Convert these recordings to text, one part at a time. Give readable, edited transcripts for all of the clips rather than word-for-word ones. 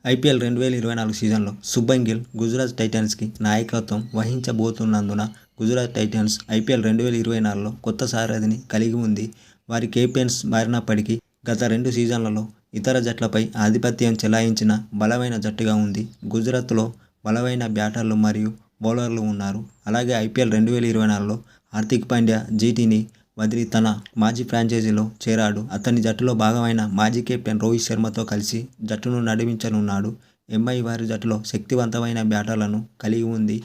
IPL 2024 సీజన్లో శుభ్మన్ గిల్ గుజరాత్ టైటన్స్కి నాయకత్వం వహించబోతున్నందున Gujarat Titans IPL 2024లో కొత్త సారథిని కలిగి ఉంది. వారి కెప్టెన్ మారినప్పటికీ గత 2 సీజన్లలో ఇతర జట్లపై ఆధిపత్యం చెలాయించిన బలమైన జట్టుగా ఉంది. గుజరాత్లో బలమైన బ్యాటర్లు మరియు బౌలర్లు ఉన్నారు. అలాగే ఐపీఎల్ 2024లో హార్దిక్ పాండ్యా జీటీని వదిలి తన మాజీ ఫ్రాంచైజీలో చేరాడు. అతని జట్టులో భాగమైన మాజీ కెప్టెన్ రోహిత్ శర్మతో కలిసి జట్టును నడిపించనున్నాడు. ఎంఐ వారి జట్టులో శక్తివంతమైన బ్యాటర్లను కలిగి ఉంది.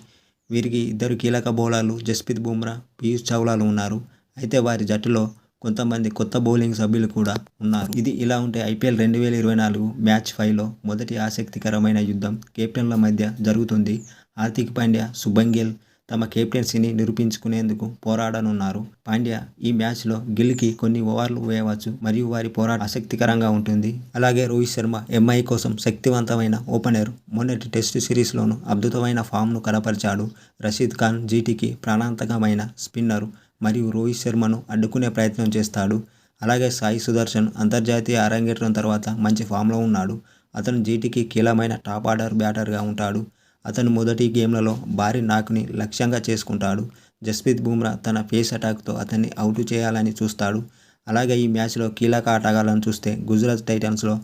వీరికి 2 కీలక బౌలర్లు జస్ప్రీత్ బుమ్రా, పీయూష్ చావ్లాలు ఉన్నారు. అయితే వారి జట్టులో కొంతమంది కొత్త బౌలింగ్ సభ్యులు కూడా ఉన్నారు. ఇది ఇలా ఉంటే ఐపీఎల్ 2024 మ్యాచ్ 5లో మొదటి ఆసక్తికరమైన యుద్ధం కెప్టెన్ల మధ్య జరుగుతుంది. హార్దిక్ పాండ్యా, శుభ్మన్ గిల్ తమ కెప్టెన్సీని నిరూపించుకునేందుకు పోరాడనున్నారు. పాండ్యా ఈ మ్యాచ్లో గిల్కి కొన్ని ఓవర్లు వేయవచ్చు మరియు వారి పోరాటం ఆసక్తికరంగా ఉంటుంది. అలాగే రోహిత్ శర్మ ఎంఐ కోసం శక్తివంతమైన ఓపెనర్. మొన్నటి టెస్టు సిరీస్లోనూ అద్భుతమైన ఫామ్ను కనపరిచాడు. రషీద్ ఖాన్ జీటీకి ప్రాణాంతకమైన స్పిన్నర్ మరియు రోహిత్ శర్మను అడ్డుకునే ప్రయత్నం చేస్తాడు. అలాగే సాయి సుదర్శన్ అంతర్జాతీయ అరంగేట్రం తర్వాత మంచి ఫామ్లో ఉన్నాడు. అతను జీటీకి కీలకమైన టాప్ ఆర్డర్ బ్యాటర్గా ఉంటాడు. అతను మొదటి గేమ్లలో భారీ నాక్ని లక్ష్యంగా చేసుకుంటాడు. జస్ప్రీత్ బుమ్రా తన పేస్ అటాక్తో అతన్ని అవుట్ చేయాలని చూస్తాడు. అలాగే ఈ మ్యాచ్లో కీలక ఆటగాళ్లను చూస్తే గుజరాత్ టైటన్స్లో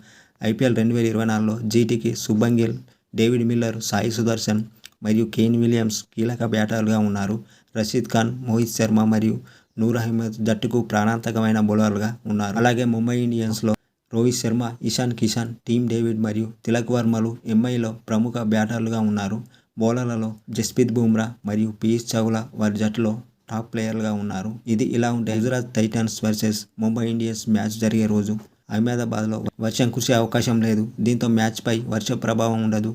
ఐపీఎల్ 2024లో జీటీకి శుభ్మన్ గిల్, డేవిడ్ మిల్లర్, సాయి సుదర్శన్ మరియు కేన్ విలియమ్స్ కీలక బ్యాటర్లుగా ఉన్నారు. రషీద్ ఖాన్, మోహిత్ శర్మ మరియు నూర్ అహ్మద్ జట్టుకు ప్రాణాంతకమైన బౌలర్లుగా ఉన్నారు. అలాగే ముంబై ఇండియన్స్లో రోహిత్ శర్మ, ఇషాన్ కిషన్, టీమ్ డేవిడ్ మరియు తిలక్ వర్మలు ఎంఐలో ప్రముఖ బ్యాటర్లుగా ఉన్నారు. బౌలర్లలో జస్ప్రీత్ బుమ్రా మరియు పీయూష్ చావ్లా వారి జట్టులో టాప్ ప్లేయర్లుగా ఉన్నారు. ఇది ఇలా ఉంటే Gujarat Titans versus Mumbai Indians match జరిగే రోజు అహ్మదాబాద్లో వర్షం కురిసే అవకాశం లేదు. దీంతో మ్యాచ్పై వర్ష ప్రభావం ఉండదు.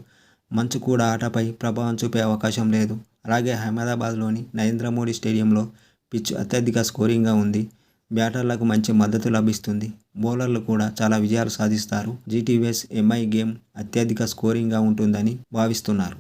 మంచు కూడా ఆటపై ప్రభావం చూపే అవకాశం లేదు. అలాగే అహ్మదాబాద్లోని నరేంద్ర మోడీ స్టేడియంలో పిచ్ అత్యధిక స్కోరింగ్గా ఉంది. బ్యాటర్లకు మంచి మద్దతు లభిస్తుంది. బౌలర్లు కూడా చాలా విజయాలు సాధిస్తారు. జీటీ వెస్ ఎంఐ గేమ్ అత్యధిక స్కోరింగ్గా ఉంటుందని భావిస్తున్నారు.